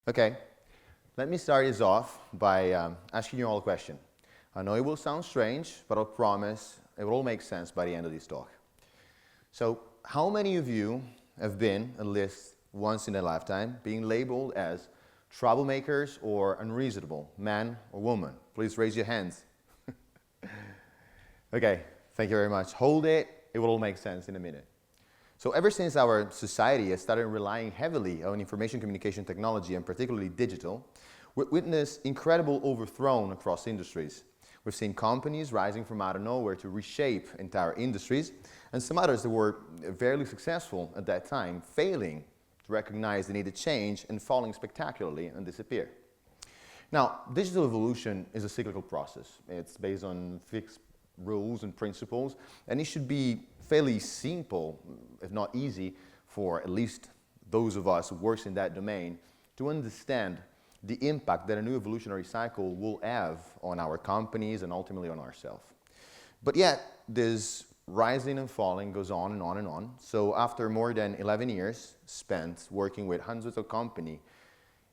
Okay, let me start this off by asking you all a question. I know it will sound strange, but I'll promise it will all make sense by the end of this talk. So, how many of you have been, at least once in their lifetime, being labeled as troublemakers or unreasonable, man or woman? Please raise your hands. Okay, thank you very much. Hold it, it will all make sense in a minute. So ever since our society has started relying heavily on information communication technology, and particularly digital, we've witnessed incredible overthrow across industries. We've seen companies rising from out of nowhere to reshape entire industries, and some others that were fairly successful at that time, failing to recognize the needed change and falling spectacularly and disappear. Now, digital evolution is a cyclical process. It's based on fixed rules and principles, and it should be fairly simple, if not easy, for at least those of us who work in that domain to understand the impact that a new evolutionary cycle will have on our companies and ultimately on ourselves. But yet, this rising and falling goes on and on and on. So after more than 11 years spent working with hundreds of companies,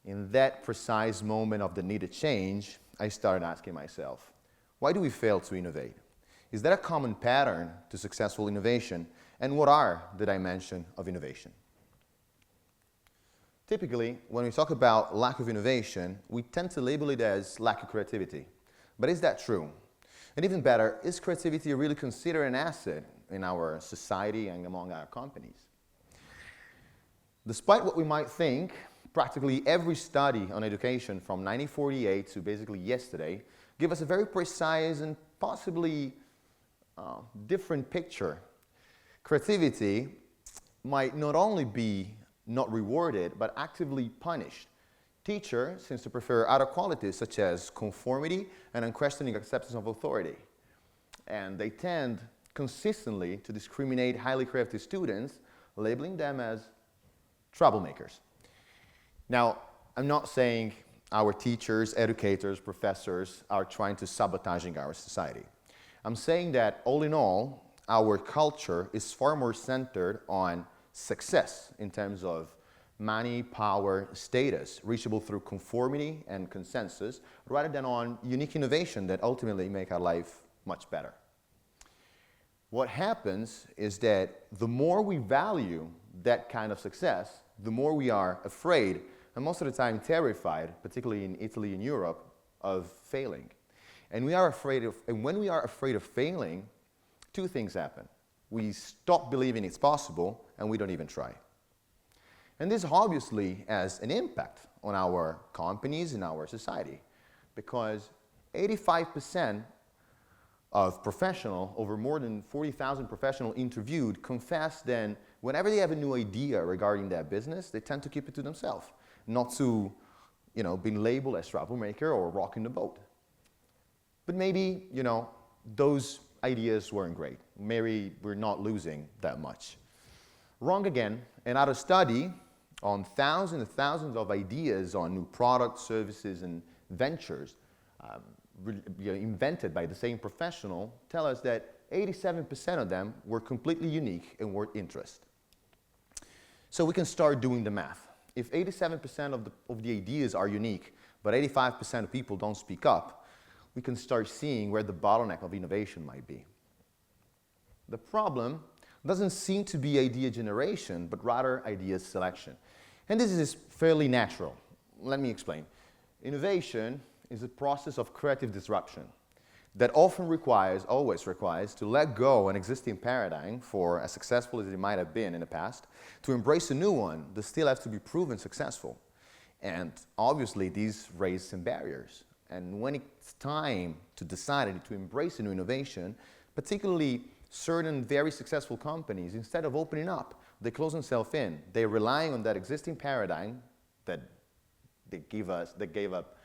in that precise moment of the needed change, I started asking myself, why do we fail to innovate? Is that a common pattern to successful innovation? And what are the dimensions of innovation? Typically, when we talk about lack of innovation, we tend to label it as lack of creativity. But is that true? And even better, is creativity really considered an asset in our society and among our companies? Despite what we might think, practically every study on education from 1948 to basically yesterday give us a very precise and possibly different picture. Creativity might not only be not rewarded, but actively punished. Teachers seem to prefer other qualities such as conformity and unquestioning acceptance of authority. And they tend consistently to discriminate highly creative students, labeling them as troublemakers. Now, I'm not saying our teachers, educators, professors are trying to sabotaging our society. I'm saying that all in all, our culture is far more centered on success in terms of money, power, status, reachable through conformity and consensus, rather than on unique innovation that ultimately make our life much better. What happens is that the more we value that kind of success, the more we are afraid, and most of the time terrified, particularly in Italy and Europe, of failing. And when we are afraid of failing, two things happen. We stop believing it's possible, and we don't even try. And this obviously has an impact on our companies and our society, because 85% of professionals, over more than 40,000 professionals interviewed, confess that whenever they have a new idea regarding their business, they tend to keep it to themselves, not to, being labeled as troublemaker or rocking the boat. But maybe, those ideas weren't great. Maybe we're not losing that much. Wrong again. Another study on thousands and thousands of ideas on new products, services, and ventures invented by the same professional tell us that 87% of them were completely unique and worth interest. So we can start doing the math. If 87% of the ideas are unique, but 85% of people don't speak up, we can start seeing where the bottleneck of innovation might be. The problem doesn't seem to be idea generation, but rather idea selection. And this is fairly natural. Let me explain. Innovation is a process of creative disruption that always requires, to let go an existing paradigm, for as successful as it might have been in the past, to embrace a new one that still has to be proven successful. And obviously, these raise some barriers. And when it's time to decide to embrace a new innovation, particularly certain very successful companies, instead of opening up, they close themselves in. They're relying on that existing paradigm that gave up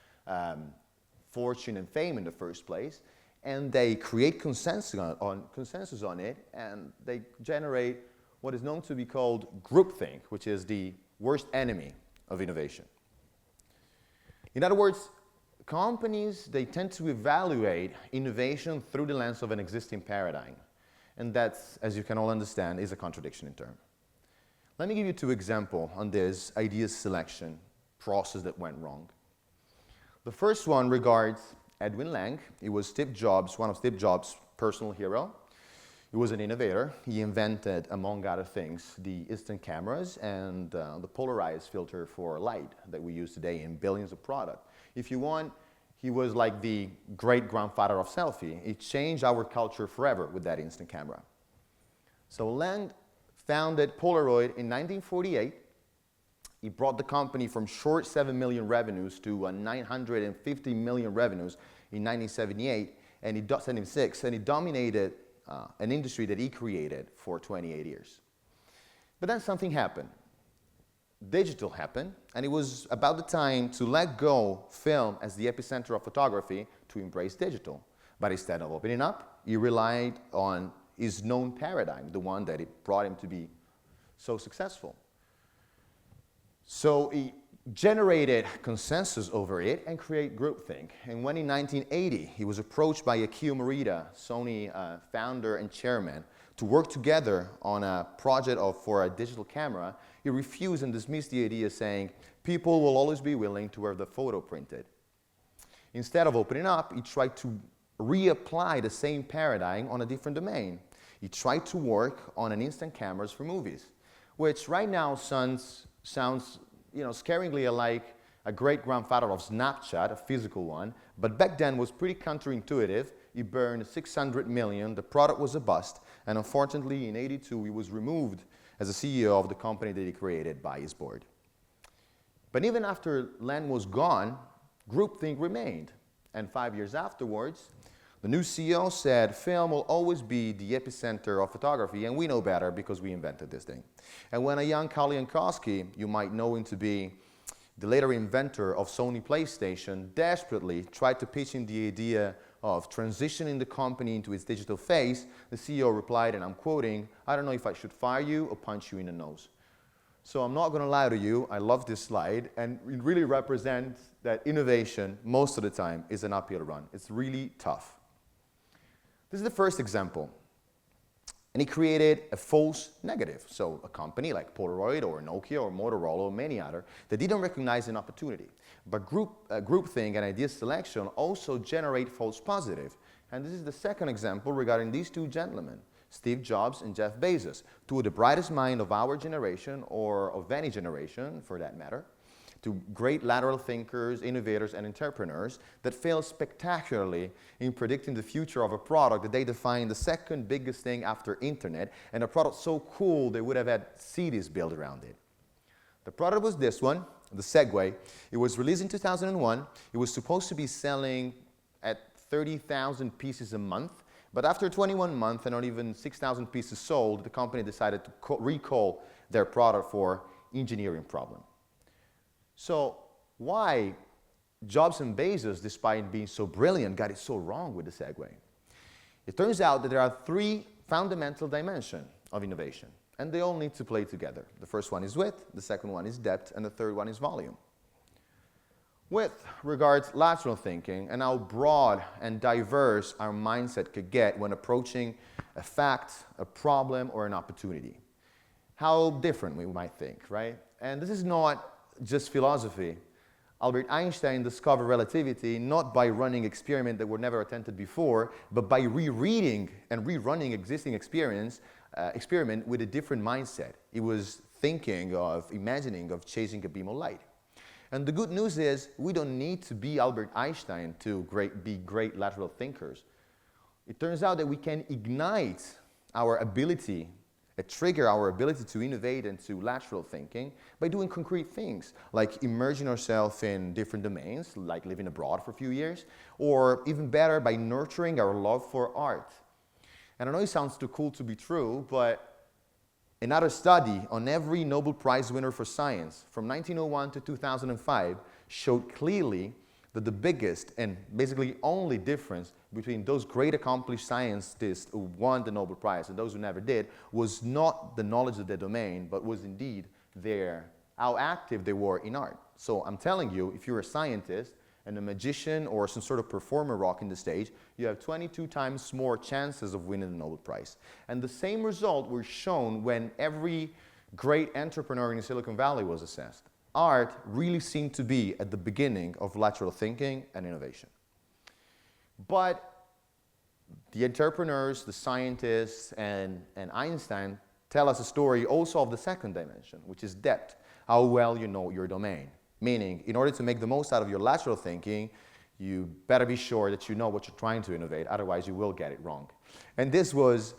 fortune and fame in the first place, and they create consensus on it, and they generate what is known to be called groupthink, which is the worst enemy of innovation. In other words, companies, they tend to evaluate innovation through the lens of an existing paradigm. And that's, as you can all understand, is a contradiction in terms. Let me give you two examples on this idea selection process that went wrong. The first one regards Edwin Lang. He was Steve Jobs, one of Steve Jobs' personal hero. He was an innovator. He invented, among other things, the instant cameras and the polarized filter for light that we use today in billions of products. If you want, he was like the great-grandfather of selfie. He changed our culture forever with that instant camera. So Lang founded Polaroid in 1948. He brought the company from short 7 million revenues to 950 million revenues in 1978, and he dominated an industry that he created for 28 years. But then something happened. Digital happened, and it was about the time to let go film as the epicenter of photography to embrace digital. But instead of opening up, he relied on his known paradigm, the one that it brought him to be so successful. So he generated consensus over it and created groupthink. And when in 1980, he was approached by Akio Morita, Sony founder and chairman, to work together on a project for a digital camera, he refused and dismissed the idea, saying, people will always be willing to have the photo printed. Instead of opening up, he tried to reapply the same paradigm on a different domain. He tried to work on an instant cameras for movies, which right now sounds scaringly like a great-grandfather of Snapchat, a physical one, but back then was pretty counterintuitive. He burned 600 million, the product was a bust, and unfortunately in '82 he was removed as a CEO of the company that he created by his board. But even after Lang was gone, groupthink remained, and 5 years afterwards, the new CEO said, film will always be the epicenter of photography, and we know better because we invented this thing. And when a young Karl Jankowski, you might know him to be the later inventor of Sony PlayStation, desperately tried to pitch him the idea of transitioning the company into its digital phase, the CEO replied, and I'm quoting, "I don't know if I should fire you or punch you in the nose." So I'm not going to lie to you, I love this slide, and it really represents that innovation, most of the time, is an uphill run. It's really tough. This is the first example. And he created a false negative. So a company like Polaroid or Nokia or Motorola or many others that didn't recognize an opportunity. But groupthink and idea selection also generate false positive. And this is the second example regarding these two gentlemen, Steve Jobs and Jeff Bezos, two of the brightest minds of our generation, or of any generation for that matter, to great lateral thinkers, innovators, and entrepreneurs that fail spectacularly in predicting the future of a product that they define the second biggest thing after internet, and a product so cool they would have had cities built around it. The product was this one, the Segway. It was released in 2001. It was supposed to be selling at 30,000 pieces a month, but after 21 months and not even 6,000 pieces sold, the company decided to recall their product for engineering problem. So why Jobs and Bezos, despite being so brilliant, got it so wrong with the Segway? It turns out that there are three fundamental dimensions of innovation, and they all need to play together. The first one is width, the second one is depth, and the third one is volume. Width regards lateral thinking and how broad and diverse our mindset could get when approaching a fact, a problem, or an opportunity. How different we might think, right? And this is not just philosophy. Albert Einstein discovered relativity not by running experiments that were never attempted before, but by rereading and rerunning existing experiment with a different mindset. He was thinking of, imagining of chasing a beam of light. And the good news is we don't need to be Albert Einstein to be great lateral thinkers. It turns out that we can ignite our ability, trigger our ability to innovate and to lateral thinking by doing concrete things, like immersing ourselves in different domains, like living abroad for a few years, or even better, by nurturing our love for art. And I know it sounds too cool to be true, but another study on every Nobel Prize winner for science from 1901 to 2005 showed clearly that the biggest and basically only difference between those great accomplished scientists who won the Nobel Prize and those who never did was not the knowledge of their domain, but was indeed how active they were in art. So I'm telling you, if you're a scientist and a magician or some sort of performer rocking the stage, you have 22 times more chances of winning the Nobel Prize. And the same result was shown when every great entrepreneur in Silicon Valley was assessed. art really seemed to be at the beginning of lateral thinking and innovation. But the entrepreneurs, the scientists, and Einstein tell us a story also of the second dimension, which is depth, how well you know your domain. Meaning, in order to make the most out of your lateral thinking, you better be sure that you know what you're trying to innovate, otherwise you will get it wrong. And this was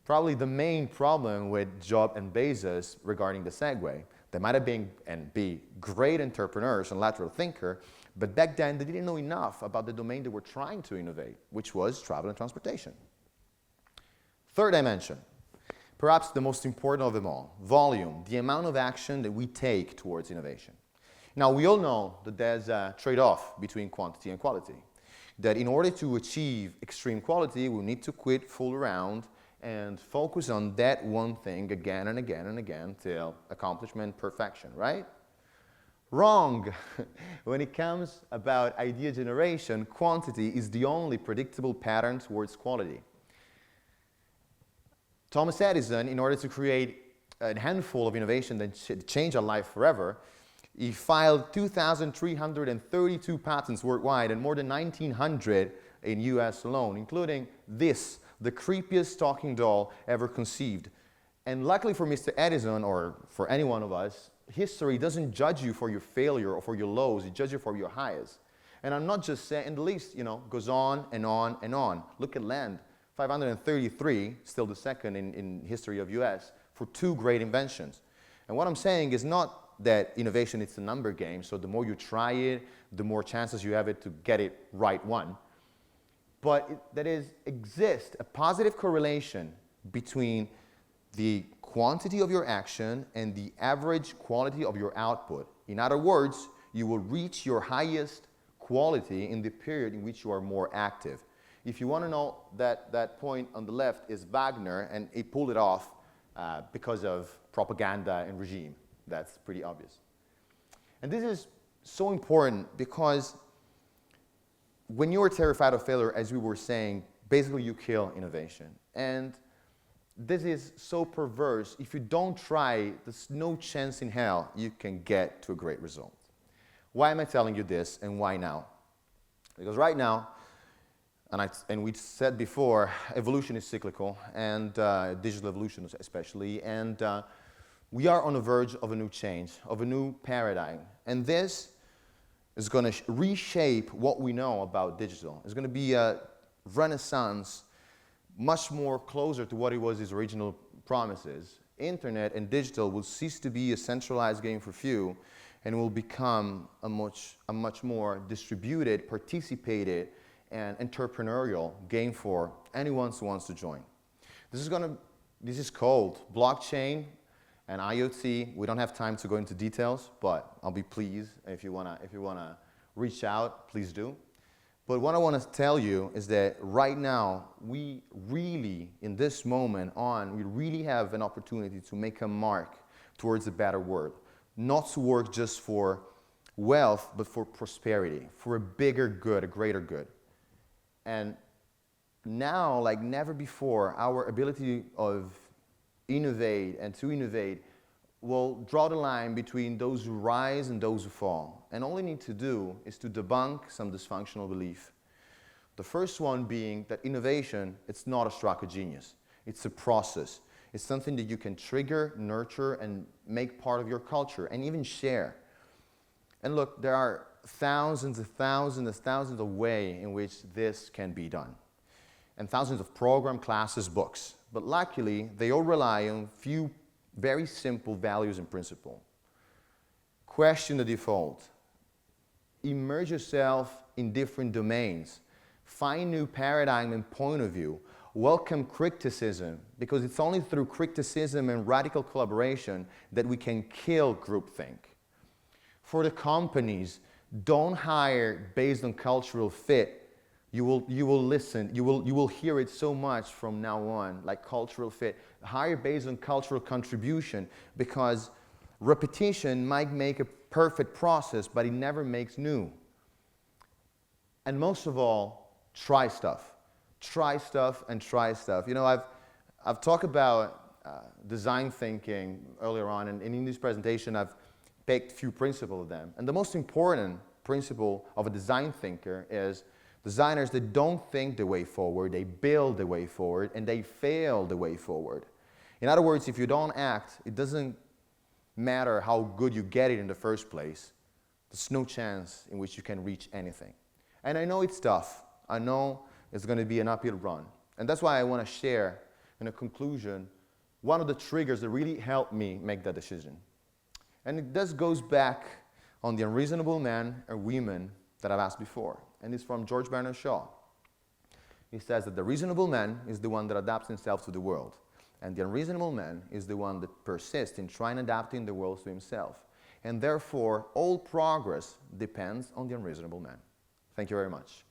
probably the main problem with Jobs and Bezos regarding the Segway. They might have been and be great entrepreneurs and lateral thinker, but back then they didn't know enough about the domain they were trying to innovate, which was travel and transportation. Third dimension, perhaps the most important of them all, volume, the amount of action that we take towards innovation. Now, we all know that there's a trade-off between quantity and quality. That in order to achieve extreme quality, we need to quit, fool around, and focus on that one thing again and again and again till accomplishment, perfection, right? Wrong. When it comes about idea generation, quantity is the only predictable pattern towards quality. Thomas Edison, in order to create a handful of innovation that changed our life forever, he filed 2,332 patents worldwide and more than 1,900 in US alone, including this, the creepiest talking doll ever conceived. And luckily for Mr. Edison, or for any one of us, history doesn't judge you for your failure or for your lows, it judges you for your highs. And I'm not just saying, and the list, goes on and on and on. Look at Land, 533, still the second in history of US, for two great inventions. And what I'm saying is not that innovation is a number game, so the more you try it, the more chances you have it to get it right one. But exists a positive correlation between the quantity of your action and the average quality of your output. In other words, you will reach your highest quality in the period in which you are more active. If you want to know that point on the left is Wagner, and he pulled it off because of propaganda and regime. That's pretty obvious. And this is so important because when you are terrified of failure, as we were saying, basically you kill innovation. And this is so perverse. If you don't try, there's no chance in hell you can get to a great result. Why am I telling you this and why now? Because right now, and we said before, evolution is cyclical, and digital evolution especially, and we are on the verge of a new change, of a new paradigm. And this is going to reshape what we know about digital. It's going to be a renaissance, much more closer to what it was its original promises. Internet and digital will cease to be a centralized game for few and will become a much more distributed, participated, and entrepreneurial game for anyone who wants to join. This is called blockchain and IoT. We don't have time to go into details, but I'll be pleased if you wanna reach out, please do. But what I want to tell you is that right now, we really, in this moment on, we really have an opportunity to make a mark towards a better world. Not to work just for wealth, but for prosperity, for a bigger good, a greater good. And now, like never before, our ability of innovate and to innovate will draw the line between those who rise and those who fall. And all we need to do is to debunk some dysfunctional belief. The first one being that innovation, it's not a stroke of genius. It's a process. It's something that you can trigger, nurture, and make part of your culture, and even share. And look, there are thousands and thousands and thousands of ways in which this can be done. And thousands of program, classes, books. But luckily, they all rely on few very simple values and principles. Question the default. Immerse yourself in different domains. Find new paradigm and point of view. Welcome criticism, because it's only through criticism and radical collaboration that we can kill groupthink. For the companies, don't hire based on cultural fit. You will listen, you will hear it so much from now on, like cultural fit. Hire based on cultural contribution, because repetition might make a perfect process, but it never makes new. And most of all, try stuff. Try stuff and try stuff. You know, I've talked about design thinking earlier on, and in this presentation I've picked few principles of them. And the most important principle of a design thinker is designers that don't think the way forward, they build the way forward, and they fail the way forward. In other words, if you don't act, it doesn't matter how good you get it in the first place. There's no chance in which you can reach anything. And I know it's tough. I know it's going to be an uphill run. And that's why I want to share, in a conclusion, one of the triggers that really helped me make that decision. And this goes back on the unreasonable men or women that I've asked before. And it's from George Bernard Shaw. He says that the reasonable man is the one that adapts himself to the world. And the unreasonable man is the one that persists in trying adapting the world to himself. And therefore, all progress depends on the unreasonable man. Thank you very much.